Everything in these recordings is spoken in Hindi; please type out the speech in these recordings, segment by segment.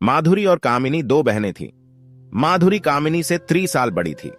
माधुरी और कामिनी दो बहनें थीं। माधुरी कामिनी से 3 साल बड़ी थी।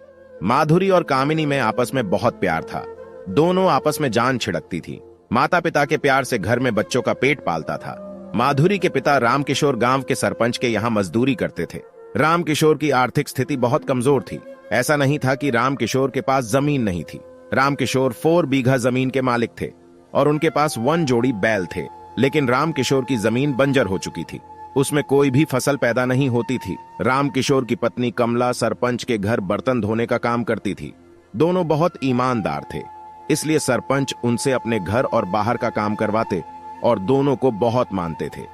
माधुरी और कामिनी में आपस में बहुत प्यार था। दोनों आपस में जान छिड़कती थी। माता पिता के प्यार से घर में बच्चों का पेट पालता था। माधुरी के पिता रामकिशोर गांव के सरपंच के यहाँ मजदूरी करते थे। रामकिशोर की आर्थिक स्थिति बहुत कमजोर थी। ऐसा नहीं था कि रामकिशोर के पास जमीन नहीं थी। रामकिशोर 4 बीघा जमीन के मालिक थे और उनके पास 1 जोड़ी बैल थे। लेकिन रामकिशोर की जमीन बंजर हो चुकी थी। उसमें कोई भी फसल पैदा नहीं होती थी। रामकिशोर की पत्नी कमला सरपंच के घर बर्तन धोने का काम करती थी। दोनों बहुत ईमानदार थे, इसलिए सरपंच उनसे अपने घर और बाहर का काम करवाते और दोनों को बहुत मानते थे।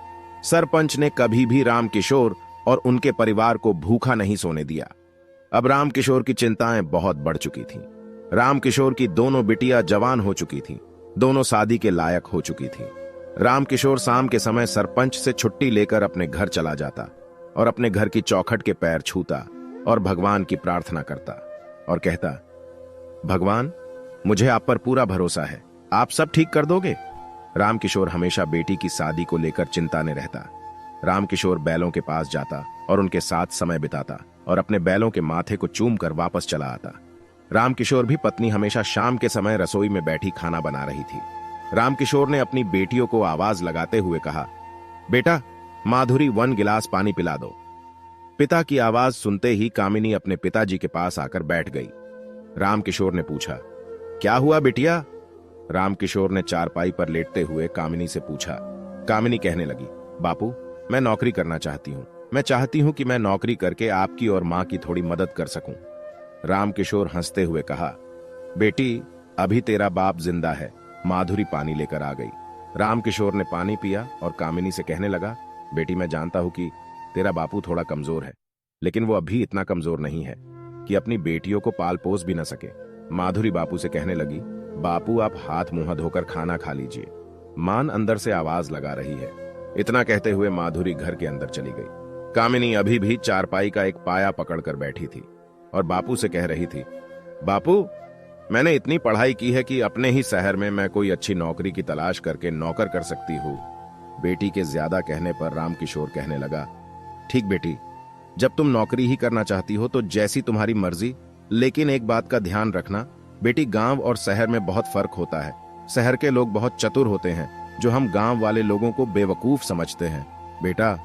सरपंच ने कभी भी रामकिशोर और उनके परिवार को भूखा नहीं सोने दिया। अब रामकिशोर की चिंताएं बहुत बढ़ चुकी थीं। रामकिशोर की दोनों बिटियां जवान हो चुकी थीं। दोनों शादी के लायक हो चुकी थीं। रामकिशोर शाम के समय सरपंच से छुट्टी लेकर अपने घर चला जाता और अपने घर की चौखट के पैर छूता और भगवान की प्रार्थना करता और कहता, भगवान, मुझे आप पर पूरा भरोसा है, आप सब ठीक कर दोगे। रामकिशोर हमेशा बेटी की शादी को लेकर चिंता में रहता। रामकिशोर बैलों के पास जाता और उनके साथ समय बिताता और अपने बैलों के माथे को चूम कर वापस चला आता। रामकिशोर भी पत्नी हमेशा शाम के समय रसोई में बैठी खाना बना रही थी। रामकिशोर ने अपनी बेटियों को आवाज लगाते हुए कहा, बेटा, माधुरी 1 गिलास पानी पिला दो। पिता की आवाज सुनते ही कामिनी अपने पिताजी के पास आकर बैठ गई। रामकिशोर ने पूछा, क्या हुआ बिटिया? रामकिशोर ने चारपाई पर लेटते हुए कामिनी से पूछा। कामिनी कहने लगी, बापू, मैं नौकरी करना चाहती हूँ। मैं चाहती हूँ कि मैं नौकरी करके आपकी और माँ की थोड़ी मदद कर सकूं। रामकिशोर हंसते हुए कहा, बेटी, अभी तेरा बाप जिंदा है। माधुरी पानी लेकर आ गई। रामकिशोर ने पानी पिया और कामिनी से कहने लगा, बेटी, मैं जानता हूं कि तेरा बापू थोड़ा कमजोर है, लेकिन वो अभी इतना कमजोर नहीं है कि अपनी बेटियों को पाल पोस भी न सके। माधुरी बापू से कहने लगी, बापू, आप हाथ मुंह धोकर खाना खा लीजिए, मान अंदर से आवाज लगा रही है। इतना कहते हुए माधुरी घर के अंदर चली गई। कामिनी अभी भी चारपाई का एक पाया पकड़कर बैठी थी और बापू से कह रही थी, बापू, मैंने इतनी पढ़ाई की है कि अपने ही शहर में मैं कोई अच्छी नौकरी की तलाश करके नौकर कर सकती हूँ। बेटी के ज्यादा कहने पर रामकिशोर कहने लगा, ठीक बेटी, जब तुम नौकरी ही करना चाहती हो तो जैसी तुम्हारी मर्जी, लेकिन एक बात का ध्यान रखना बेटी, गांव और शहर में बहुत फर्क होता है। शहर के लोग बहुत चतुर होते हैं, जो हम गांव वाले लोगों को बेवकूफ समझते हैं। बेटा,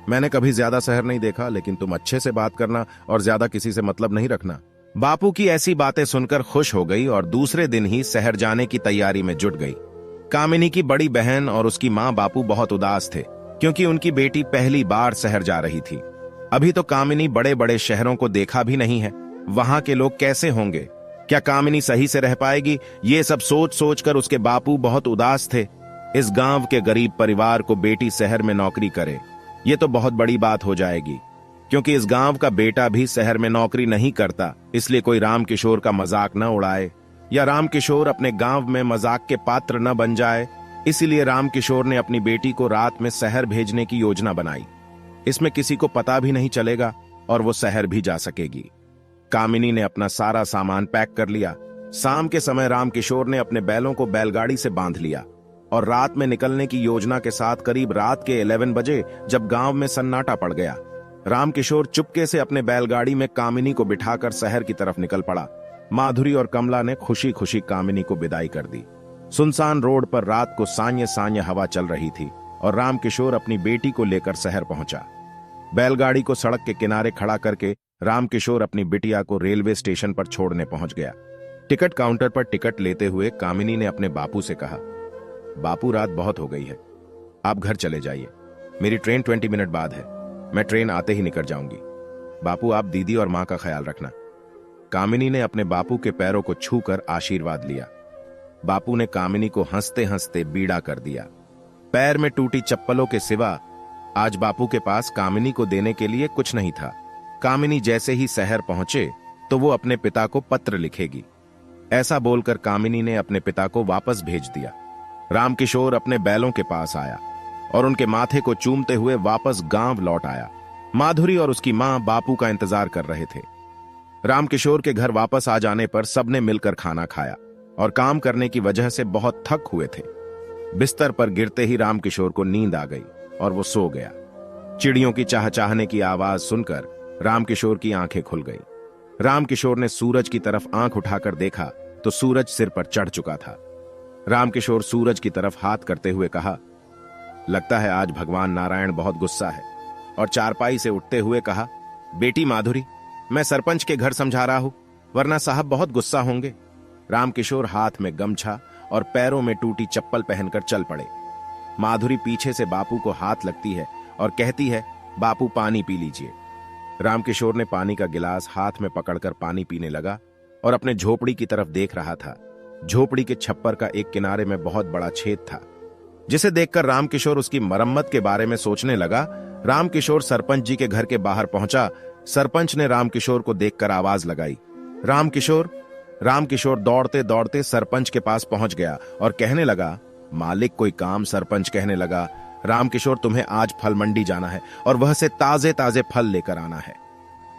मैंने कभी ज्यादा शहर नहीं देखा, लेकिन तुम अच्छे से बात करना और ज्यादा किसी से मतलब नहीं रखना। बापू की ऐसी बातें सुनकर खुश हो गई और दूसरे दिन ही शहर जाने की तैयारी में जुट गई। कामिनी की बड़ी बहन और उसकी माँ बापू बहुत उदास थे, क्योंकि उनकी बेटी पहली बार शहर जा रही थी। अभी तो कामिनी बड़े बड़े शहरों को देखा भी नहीं है। वहां के लोग कैसे होंगे? क्या कामिनी सही से रह पाएगी? ये सब सोच सोच कर उसके बापू बहुत उदास थे। इस गांव के गरीब परिवार को बेटी शहर में नौकरी करे, ये तो बहुत बड़ी बात हो जाएगी, क्योंकि इस गांव का बेटा भी शहर में नौकरी नहीं करता। इसलिए कोई रामकिशोर का मजाक न उड़ाए या रामकिशोर अपने गांव में मजाक के पात्र न बन जाए। इसीलिए रामकिशोर ने अपनी बेटी को रात में शहर भेजने की योजना बनाई। इसमें किसी को पता भी नहीं चलेगा और वो शहर भी जा सकेगी। कामिनी ने अपना सारा सामान पैक कर लिया। शाम के समय रामकिशोर ने अपने बैलों को बैलगाड़ी से बांध लिया और रात में निकलने की योजना के साथ करीब रात के 11 बजे, जब गांव में सन्नाटा पड़ गया, रामकिशोर चुपके से अपने बैलगाड़ी में कामिनी को बिठाकर शहर की तरफ निकल पड़ा। माधुरी और कमला ने खुशी खुशी कामिनी को विदाई कर दी। सुनसान रोड पर रात को सान्य सान्य हवा चल रही थी और रामकिशोर अपनी बेटी को लेकर शहर पहुंचा। बैलगाड़ी को सड़क के किनारे खड़ा करके रामकिशोर अपनी बिटिया को रेलवे स्टेशन पर छोड़ने पहुंच गया। टिकट काउंटर पर टिकट लेते हुए कामिनी ने अपने बापू से कहा, बापू, रात बहुत हो गई है, आप घर चले जाइए। मेरी ट्रेन 20 मिनट बाद है। मैं ट्रेन आते ही निकल जाऊंगी। बापू, आप दीदी और मां का ख्याल रखना। कामिनी ने अपने बापू के पैरों को छूकर आशीर्वाद लिया। बापू ने कामिनी को हंसते हंसते बीड़ा कर दिया। पैर में टूटी चप्पलों के सिवा आज बापू के पास कामिनी को देने के लिए कुछ नहीं था। कामिनी जैसे ही शहर पहुंचे तो वो अपने पिता को पत्र लिखेगी। ऐसा बोलकर कामिनी ने अपने पिता को वापस भेज दिया। रामकिशोर अपने बैलों के पास आया और उनके माथे को चूमते हुए वापस गांव लौट आया। माधुरी और उसकी मां बापू का इंतजार कर रहे थे। रामकिशोर के घर वापस आ जाने पर सबने मिलकर खाना खाया और काम करने की वजह से बहुत थक हुए थे। बिस्तर पर गिरते ही रामकिशोर को नींद आ गई और वो सो गया। चिड़ियों की चहचहाने की आवाज सुनकर रामकिशोर की आंखें खुल गई। रामकिशोर ने सूरज की तरफ आंख उठाकर देखा तो सूरज सिर पर चढ़ चुका था। रामकिशोर सूरज की तरफ हाथ करते हुए कहा, लगता है आज भगवान नारायण बहुत गुस्सा है, और चारपाई से उठते हुए कहा, बेटी माधुरी, मैं सरपंच के घर समझा रहा हूं, वरना साहब बहुत गुस्सा होंगे। रामकिशोर हाथ में गमछा और पैरों में टूटी चप्पल पहनकर चल पड़े। माधुरी पीछे से बापू को हाथ लगती है और कहती है, बापू पानी पी लीजिए। रामकिशोर ने पानी का गिलास हाथ में पकड़कर पानी पीने लगा और अपने झोपड़ी की तरफ देख रहा था। झोपड़ी के छप्पर का एक किनारे में बहुत बड़ा छेद था, जिसे देखकर रामकिशोर उसकी मरम्मत के बारे में सोचने लगा। रामकिशोर सरपंच जी के घर के बाहर पहुंचा। सरपंच ने रामकिशोर को देखकर आवाज लगाई, रामकिशोर। रामकिशोर दौड़ते दौड़ते सरपंच के पास पहुंच गया और कहने लगा, मालिक कोई काम। सरपंच कहने लगा, रामकिशोर तुम्हें आज फल मंडी जाना है और वह से ताजे ताजे फल लेकर आना है।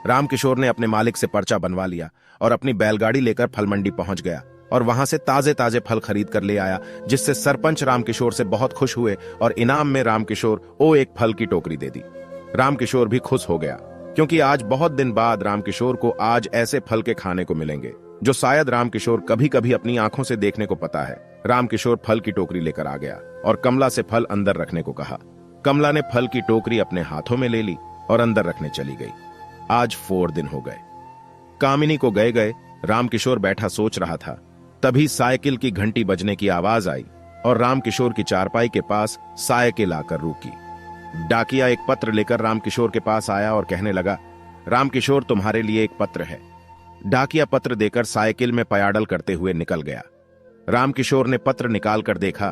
रामकिशोर ने अपने मालिक से पर्चा बनवा लिया और अपनी बैलगाड़ी लेकर फल मंडी पहुंच गया और वहां से ताजे ताजे फल खरीद कर ले आया, जिससे सरपंच रामकिशोर से बहुत खुश हुए और इनाम में रामकिशोर एक फल की टोकरी दे दी। रामकिशोर भी खुश हो गया, क्योंकि आज बहुत दिन बाद रामकिशोर को आज ऐसे फल के खाने को मिलेंगे जो शायद रामकिशोर कभी कभी अपनी आंखों से देखने को पता है। रामकिशोर फल की टोकरी लेकर आ गया और कमला से फल अंदर रखने को कहा। कमला ने फल की टोकरी अपने हाथों में ले ली और अंदर रखने चली गई। आज 4 दिन हो गए। कामिनी को गए गए रामकिशोर बैठा सोच रहा था, तभी साइकिल की घंटी बजने की आवाज आई और रामकिशोर की चारपाई के पास साइकिल आकर रुकी। डाकिया एक पत्र लेकर रामकिशोर के पास आया और कहने लगा, रामकिशोर तुम्हारे लिए एक पत्र है। डाकिया पत्र देकर साइकिल में पयाडल करते हुए निकल गया। रामकिशोर ने पत्र निकाल कर देखा,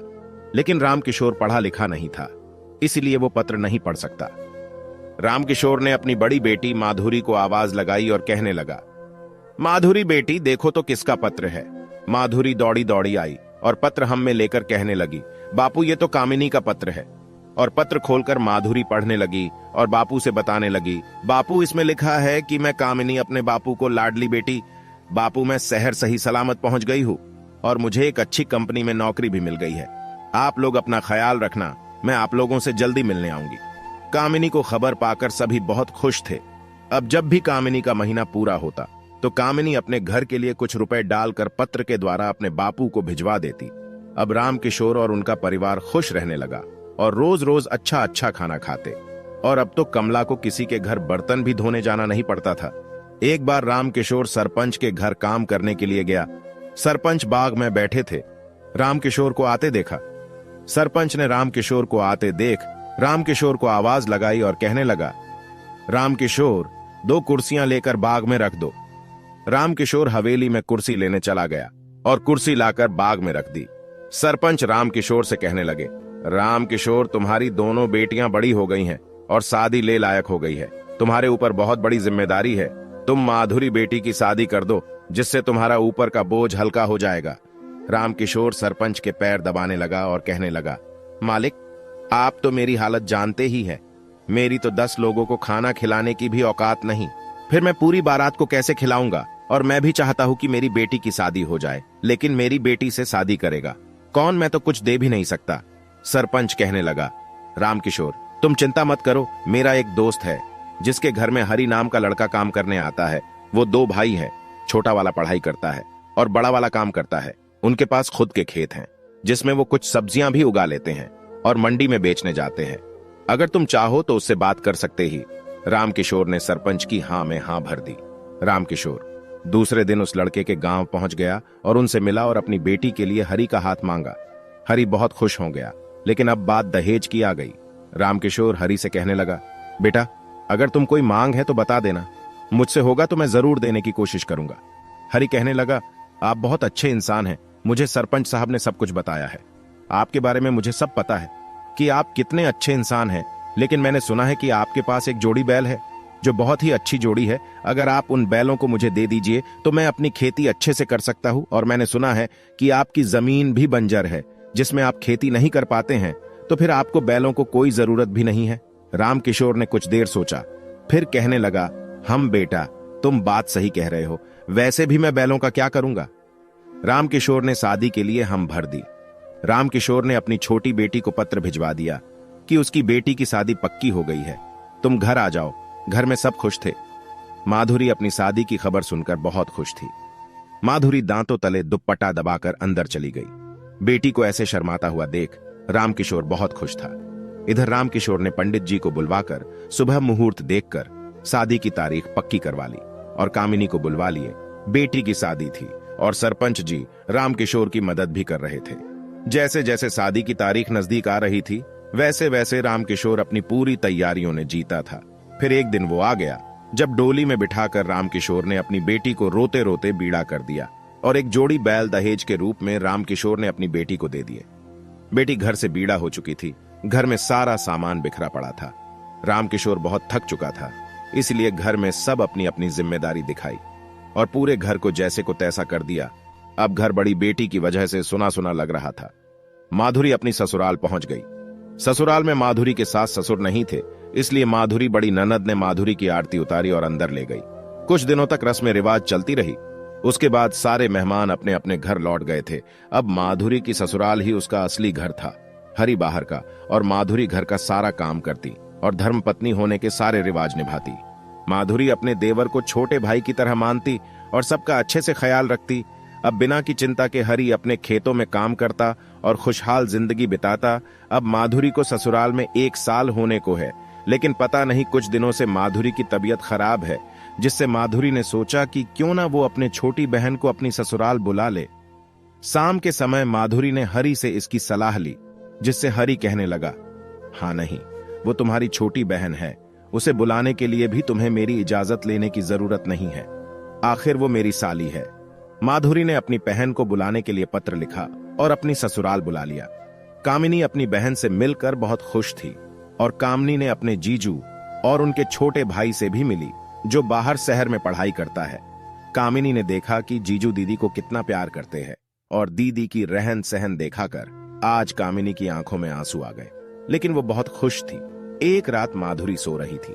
लेकिन रामकिशोर पढ़ा लिखा नहीं था, इसलिए वो पत्र नहीं पढ़ सकता। रामकिशोर ने अपनी बड़ी बेटी माधुरी को आवाज लगाई और कहने लगा, माधुरी बेटी देखो तो किसका पत्र है। माधुरी दौड़ी दौड़ी आई और पत्र हम में लेकर कहने लगी, बापू ये तो कामिनी का पत्र है। और पत्र खोलकर माधुरी पढ़ने लगी और बापू से बताने लगी, बापू इसमें लिखा है कि मैं कामिनी अपने बापू को लाडली बेटी, बापू मैं शहर सही सलामत पहुंच गई हूं और मुझे एक अच्छी कंपनी में नौकरी भी मिल गई है। आप लोग अपना ख्याल रखना, मैं आप लोगों से जल्दी मिलने आऊंगी। कामिनी को खबर पाकर सभी बहुत खुश थे। अब जब भी कामिनी का महीना पूरा होता तो कामिनी अपने घर के लिए कुछ रुपए डालकर पत्र के द्वारा अपने बापू को भिजवा देती। अब रामकिशोर और उनका परिवार खुश रहने लगा और रोज रोज अच्छा अच्छा खाना खाते। और अब तो कमला को किसी के घर बर्तन भी धोने जाना नहीं पड़ता था। एक बार रामकिशोर सरपंच के घर काम करने के लिए गया। सरपंच बाग में बैठे थे। रामकिशोर को आते देखा। सरपंच ने रामकिशोर को आते देख रामकिशोर को आवाज लगाई और कहने लगा, रामकिशोर 2 कुर्सियां लेकर बाग में रख दो। रामकिशोर हवेली में कुर्सी लेने चला गया और कुर्सी लाकर बाग में रख दी। सरपंच रामकिशोर से कहने लगे, रामकिशोर तुम्हारी दोनों बेटियां बड़ी हो गई हैं और शादी ले लायक हो गई है। तुम्हारे ऊपर बहुत बड़ी जिम्मेदारी है। तुम माधुरी बेटी की शादी कर दो, जिससे तुम्हारा ऊपर का बोझ हल्का हो जाएगा। रामकिशोर सरपंच के पैर दबाने लगा और कहने लगा, मालिक आप तो मेरी हालत जानते ही हैं। मेरी तो 10 लोगों को खाना खिलाने की भी औकात नहीं, फिर मैं पूरी बारात को कैसे खिलाऊंगा। और मैं भी चाहता हूं कि मेरी बेटी की शादी हो जाए, लेकिन मेरी बेटी से शादी करेगा कौन, मैं तो कुछ दे भी नहीं सकता। सरपंच कहने लगा, रामकिशोर तुम चिंता मत करो, मेरा एक दोस्त है जिसके घर में हरि नाम का लड़का काम करने आता है। वो 2 भाई हैं, छोटा वाला पढ़ाई करता है और बड़ा वाला काम करता है। उनके पास खुद के खेत हैं, जिसमें वो कुछ सब्जियां भी उगा लेते हैं और मंडी में बेचने जाते हैं। अगर तुम चाहो तो उससे बात कर सकते ही। रामकिशोर ने सरपंच की हां में हां भर दी। रामकिशोर दूसरे दिन उस लड़के के गांव पहुंच गया और उनसे मिला और अपनी बेटी के लिए हरि का हाथ मांगा। हरि बहुत खुश हो गया, लेकिन अब बात दहेज की आ गई। रामकिशोर हरि से कहने लगा, बेटा अगर तुम कोई मांग है तो बता देना, मुझसे होगा तो मैं जरूर देने की कोशिश करूंगा। हरि कहने लगा, आप बहुत अच्छे इंसान हैं, मुझे सरपंच साहब ने सब कुछ बताया है। आपके बारे में मुझे सब पता है कि आप कितने अच्छे इंसान हैं, लेकिन मैंने सुना है कि आपके पास एक जोड़ी बैल है जो बहुत ही अच्छी जोड़ी है। अगर आप उन बैलों को मुझे दे दीजिए तो मैं अपनी खेती अच्छे से कर सकता हूं। और मैंने सुना है कि आपकी जमीन भी बंजर है, जिसमें आप खेती नहीं कर पाते हैं, तो फिर आपको बैलों को कोई जरूरत भी नहीं है। रामकिशोर ने कुछ देर सोचा, फिर कहने लगा, हम बेटा तुम बात सही कह रहे हो, वैसे भी मैं बैलों का क्या करूंगा। रामकिशोर ने शादी के लिए हम भर दी। रामकिशोर ने अपनी छोटी बेटी को पत्र भिजवा दिया कि उसकी बेटी की शादी पक्की हो गई है तुम घर आ जाओ। घर में सब खुश थे। माधुरी अपनी शादी की खबर सुनकर बहुत खुश थी। माधुरी दांतों तले दुपट्टा दबाकर अंदर चली गई। बेटी को ऐसे शर्माता हुआ देख रामकिशोर बहुत खुश था। इधर रामकिशोर ने पंडित जी को बुलवाकर सुबह मुहूर्त देखकर शादी की तारीख पक्की करवा ली और कामिनी को बुलवा लिए। बेटी की शादी थी और सरपंच जी रामकिशोर की मदद भी कर रहे थे। जैसे जैसे शादी की तारीख नजदीक आ रही थी वैसे वैसे रामकिशोर अपनी पूरी तैयारियों ने जीता था। फिर एक दिन वो आ गया जब डोली में बिठाकर रामकिशोर ने अपनी बेटी को रोते रोते बीड़ा कर दिया और एक जोड़ी बैल दहेज के रूप में रामकिशोर ने अपनी बेटी को दे दिए। बेटी घर से बीड़ा हो चुकी थी। घर में सारा सामान बिखरा पड़ा था। रामकिशोर बहुत थक चुका था, इसलिए घर में सब अपनी अपनी जिम्मेदारी दिखाई और पूरे घर को जैसे को तैसा कर दिया। अब घर बड़ी बेटी की वजह से सुना सुना लग रहा था। माधुरी अपनी ससुराल पहुंच गई। ससुराल में माधुरी के सास ससुर नहीं थे, इसलिए माधुरी बड़ी ननद ने माधुरी की आरती उतारी और अंदर ले गई। कुछ दिनों तक रस्म रिवाज चलती रही। उसके बाद सारे मेहमान अपने अपने घर लौट गए थे। अब माधुरी की ससुराल ही उसका असली घर था। हरी बाहर का और माधुरी घर का सारा काम करती और धर्मपत्नी होने के सारे रिवाज निभाती। माधुरी अपने देवर को छोटे भाई की तरह मानती और सबका अच्छे से ख्याल रखती। अब बिना की चिंता के हरी अपने खेतों में काम करता और खुशहाल जिंदगी बिताता। अब माधुरी को ससुराल में 1 साल होने को है, लेकिन पता नहीं कुछ दिनों से माधुरी की तबीयत खराब है, जिससे माधुरी ने सोचा कि क्यों ना वो अपने छोटी बहन को अपनी ससुराल बुला ले। शाम के समय माधुरी ने हरी से इसकी सलाह ली, जिससे हरी कहने लगा, हाँ नहीं, वो तुम्हारी छोटी बहन है, उसे बुलाने के लिए भी तुम्हें मेरी इजाजत लेने की जरूरत नहीं है, आखिर वो मेरी साली है। माधुरी ने अपनी बहन को बुलाने के लिए पत्र लिखा और अपनी ससुराल बुला लिया। कामिनी अपनी बहन से मिलकर बहुत खुश थी और कामिनी ने अपने जीजू और उनके छोटे भाई से भी मिली, जो बाहर शहर में पढ़ाई करता है। कामिनी ने देखा कि जीजू दीदी को कितना प्यार करते हैं और दीदी की रहन सहन देखाकर आज कामिनी की आंखों में आंसू आ गए, लेकिन वो बहुत खुश थी। एक रात माधुरी सो रही थी,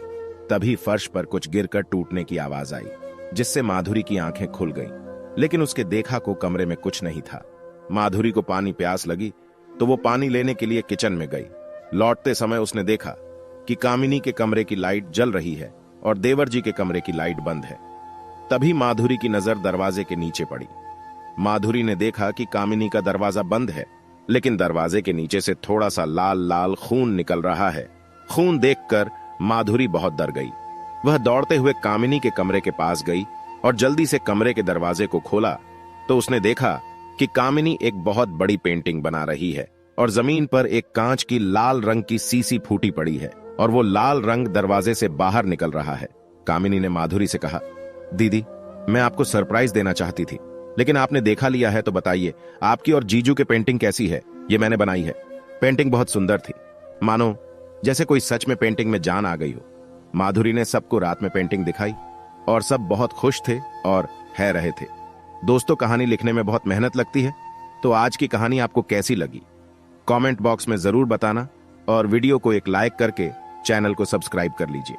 तभी फर्श पर कुछ गिरकर टूटने की आवाज आई, जिससे माधुरी की आंखें खुल गईं। लेकिन उसके देखा को कमरे में कुछ नहीं था। माधुरी को पानी प्यास लगी तो वो पानी लेने के लिए किचन में गई। लौटते समय उसने देखा कि कामिनी के कमरे की लाइट जल रही है और देवर जी के कमरे की लाइट बंद है। तभी माधुरी की नजर दरवाजे के नीचे पड़ी। माधुरी ने देखा कि कामिनी का दरवाजा बंद है, लेकिन दरवाजे के नीचे से थोड़ा सा लाल लाल खून निकल रहा है। खून देखकर माधुरी बहुत डर गई। वह दौड़ते हुए कामिनी के कमरे के पास गई और जल्दी से कमरे के दरवाजे को खोला तो उसने देखा कि कामिनी एक बहुत बड़ी पेंटिंग बना रही है और जमीन पर एक कांच की लाल रंग की सीसी फूटी पड़ी है और वो लाल रंग दरवाजे से बाहर निकल रहा है। कामिनी ने माधुरी से कहा, दीदी, मैं आपको सरप्राइज देना चाहती थी, लेकिन आपने देखा लिया है तो बताइए, आपकी और जीजू की पेंटिंग कैसी है? ये मैंने बनाई है। पेंटिंग बहुत सुंदर थी, मानो जैसे कोई सच में पेंटिंग में जान आ गई हो। माधुरी ने सबको रात में पेंटिंग दिखाई और सब बहुत खुश थे और है रहे थे। दोस्तों, कहानी लिखने में बहुत मेहनत लगती है, तो आज की कहानी आपको कैसी लगी कमेंट बॉक्स में जरूर बताना और वीडियो को एक लाइक करके चैनल को सब्सक्राइब कर लीजिए।